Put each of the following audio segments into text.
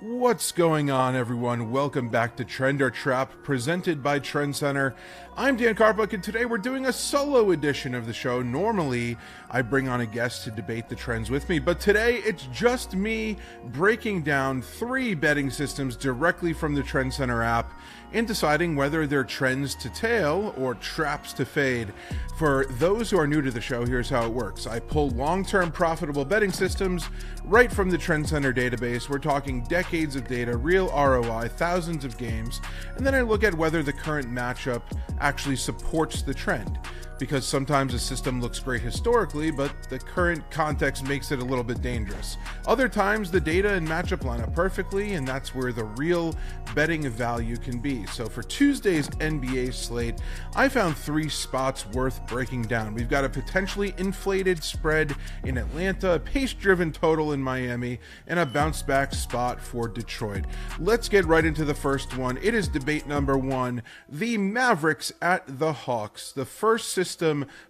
What's going on, everyone? Welcome back to Trend or Trap, presented by TrendsCenter. I'm Dan Karpuc, and today we're doing a solo edition of the show. Normally, I bring on a guest to debate the trends with me, but today it's just me breaking down 3 betting systems directly from the TrendsCenter app and deciding whether they're trends to tail or traps to fade. For those who are new to the show, here's how it works. I pull long-term profitable betting systems right from the TrendsCenter database. We're talking decades of data, real ROI, thousands of games, and then I look at whether the current matchup actually supports the trend. Because sometimes a system looks great historically, but the current context makes it a little bit dangerous. Other times, the data and matchup line up perfectly, and that's where the real betting value can be. So for Tuesday's NBA slate, I found 3 spots worth breaking down. We've got a potentially inflated spread in Atlanta, a pace-driven total in Miami, and a bounce-back spot for Detroit. Let's get right into the first one. It is debate number 1, the Mavericks at the Hawks. The first system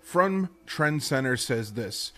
from TrendsCenter says this: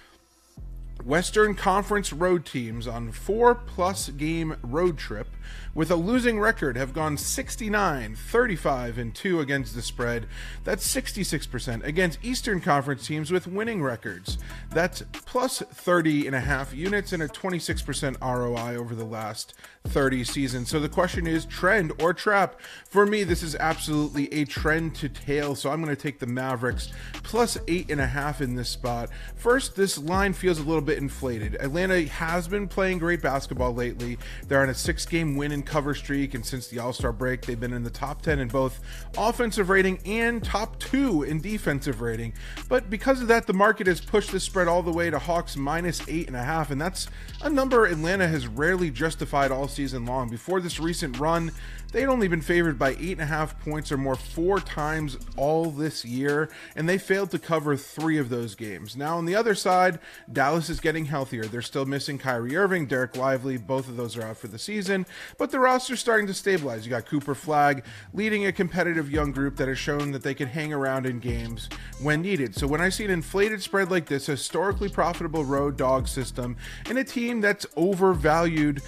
Western Conference road teams on 4+ game road trip with a losing record have gone 69, 35, and 2 against the spread. That's 66% against Eastern Conference teams with winning records. That's plus 30.5 units and a 26% ROI over the last 30 seasons. So the question is, trend or trap? For me, this is absolutely a trend to tail, so I'm going to take the Mavericks plus 8.5 in this spot. First, this line feels a little bit inflated. Atlanta has been playing great basketball lately. They're on a 6-game win and cover streak, and since the All-Star break, they've been in the top 10 in both offensive rating and top 2 in defensive rating. But because of that, the market has pushed the spread all the way to Hawks minus 8.5, and that's a number Atlanta has rarely justified all season long. Before this recent run, they'd only been favored by 8.5 points or more 4 times all this year, and they failed to cover 3 of those games. Now, on the other side, Dallas is getting healthier. They're still missing Kyrie Irving, Derek Lively. Both of those are out for the season, but the roster's starting to stabilize. You got Cooper Flagg leading a competitive young group that has shown that they can hang around in games when needed. So when I see an inflated spread like this, a historically profitable road dog system, and a team that's undervalued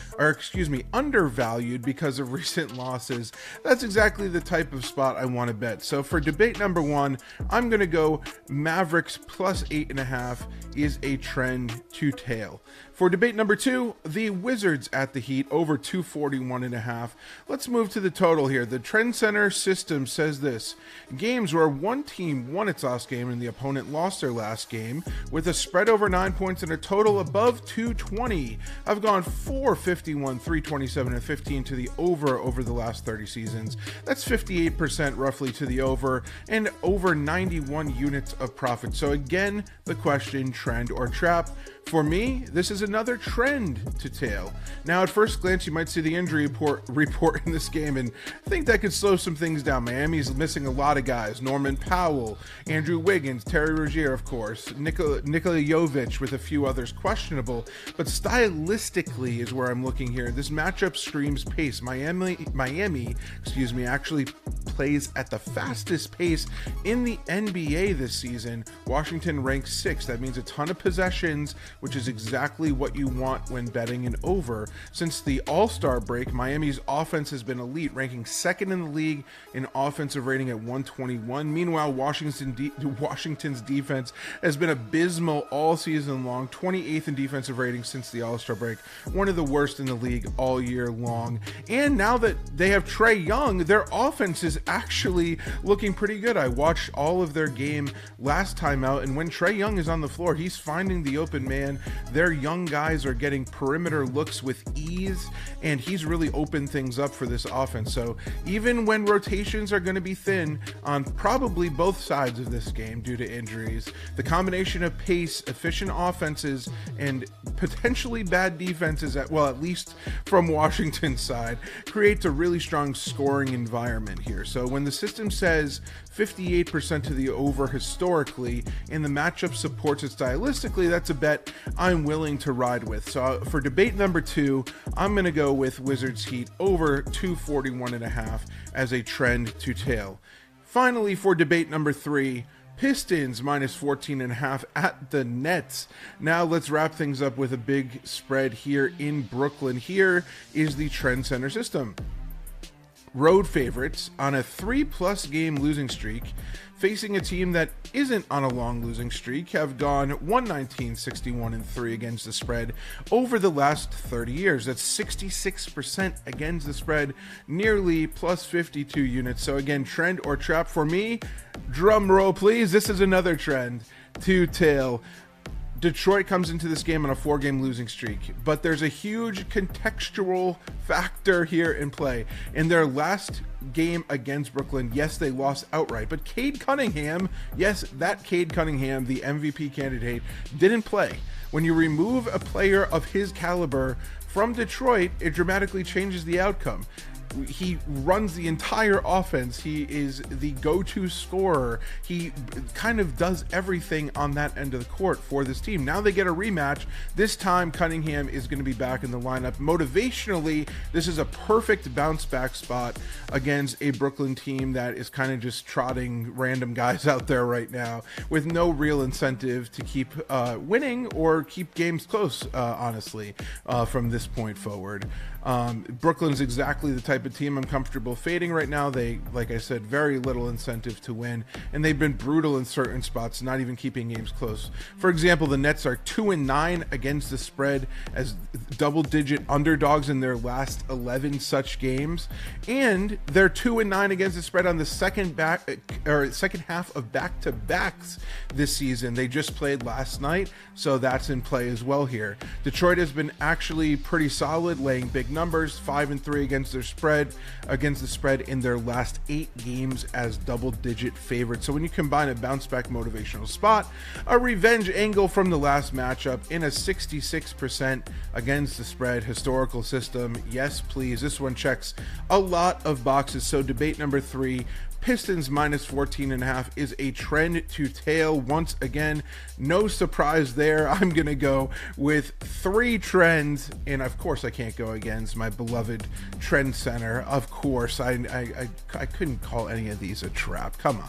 because of recent losses, that's exactly the type of spot I want to bet. So for debate number 1, I'm going to go Mavericks plus 8.5 is a trend to tail. For debate number 2, the Wizards at the Heat over 241.5. Let's move to the total here. The TrendsCenter system says this: games where one team won its last game and the opponent lost their last game with a spread over 9 points and a total above 220. I've gone 451, 327, and 15 to the over the last 30 seasons. That's 58% roughly to the over and over 91 units of profit. So again, the question, trend or trap? For me, this is another trend to tail. Now, at first glance, you might see the injury report in this game and think that could slow some things down. Miami's missing a lot of guys: Norman Powell, Andrew Wiggins, Terry Rozier, of course, Nikola Jovic, with a few others questionable. But stylistically is where I'm looking here. This matchup screams pace. Miami, actually plays at the fastest pace in the NBA this season. Washington ranks 6th. That means a ton of possessions, which is exactly what you want when betting an over. Since the All-Star break, Miami's offense has been elite, ranking 2nd in the league in offensive rating at 121. Meanwhile, Washington's defense has been abysmal all season long, 28th in defensive rating since the All-Star break, one of the worst in the league all year long. And now that they have Trae Young, their offense is actually looking pretty good. I watched all of their game last time out, and when Trae Young is on the floor, he's finding the open man. Their young guys are getting perimeter looks with ease, and he's really opened things up for this offense. So even when rotations are going to be thin on probably both sides of this game due to injuries, the combination of pace, efficient offenses, and potentially bad defenses, at least from Washington's side, creates a really strong scoring environment here. So when the system says 58% to the over historically, and the matchup supports it stylistically, that's a bet I'm willing to ride with. So for debate number 2, I'm going to go with Wizards Heat over 241.5 as a trend to tail. Finally, for debate number 3, Pistons minus 14.5 at the Nets. Now let's wrap things up with a big spread here in Brooklyn. Here is the TrendsCenter system. Road favorites on a 3+ game losing streak, facing a team that isn't on a long losing streak, have gone 119-61-3 against the spread over the last 30 years. That's 66% against the spread, nearly plus 52 units. So again, trend or trap for me. Drum roll, please. This is another trend to tail. Detroit comes into this game on a 4-game losing streak, but there's a huge contextual factor here in play. In their last game against Brooklyn, yes, they lost outright, but Cade Cunningham, yes, that Cade Cunningham, the MVP candidate, didn't play. When you remove a player of his caliber from Detroit, it dramatically changes the outcome. He runs the entire offense. He is the go-to scorer. He kind of does everything on that end of the court for this team. Now they get a rematch. This time Cunningham is going to be back in the lineup. Motivationally, this is a perfect bounce back spot against a Brooklyn team that is kind of just trotting random guys out there right now with no real incentive to keep winning or keep games close, honestly, from this point forward. Brooklyn's exactly the type of team I'm comfortable fading right now. They, like I said, very little incentive to win, and they've been brutal in certain spots, not even keeping games close. For example, the Nets are 2-9 against the spread as double-digit underdogs in their last 11 such games, and they're 2-9 against the spread on the second half of back-to-backs this season. They just played last night, so that's in play as well here. Detroit has been actually pretty solid, laying big numbers, 5-3 against the spread in their last 8 games as double-digit favorites. So when you combine a bounce-back motivational spot, a revenge angle from the last matchup, in a 66% against the spread historical system, yes, please, this one checks a lot of boxes. So debate number 3, Pistons minus 14.5 is a trend to tail once again. No surprise there. I'm going to go with 3 trends, and of course I can't go against my beloved TrendsCenter. Of course, I couldn't call any of these a trap. Come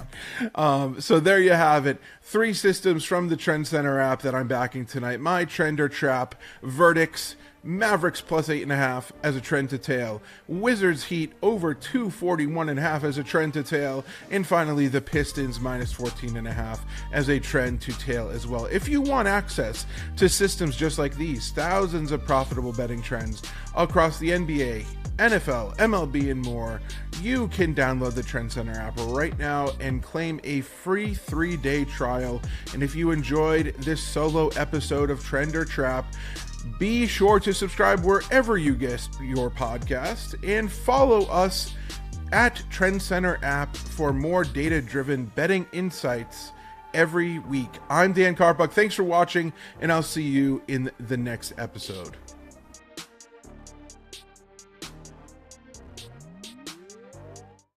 on. So there you have it. 3 systems from the TrendsCenter app that I'm backing tonight. My trend or trap verdicts: Mavericks plus 8.5 as a trend to tail, Wizards Heat over 241.5 as a trend to tail, and finally the Pistons minus 14.5 as a trend to tail as well. If you want access to systems just like these, thousands of profitable betting trends across the NBA, NFL, MLB, and more, you can download the TrendsCenter app right now and claim a free 3-day trial. And if you enjoyed this solo episode of Trend or Trap, be sure to subscribe wherever you get your podcast and follow us at TrendsCenter app for more data-driven betting insights every week. I'm Dan Karpuc. Thanks for watching, and I'll see you in the next episode.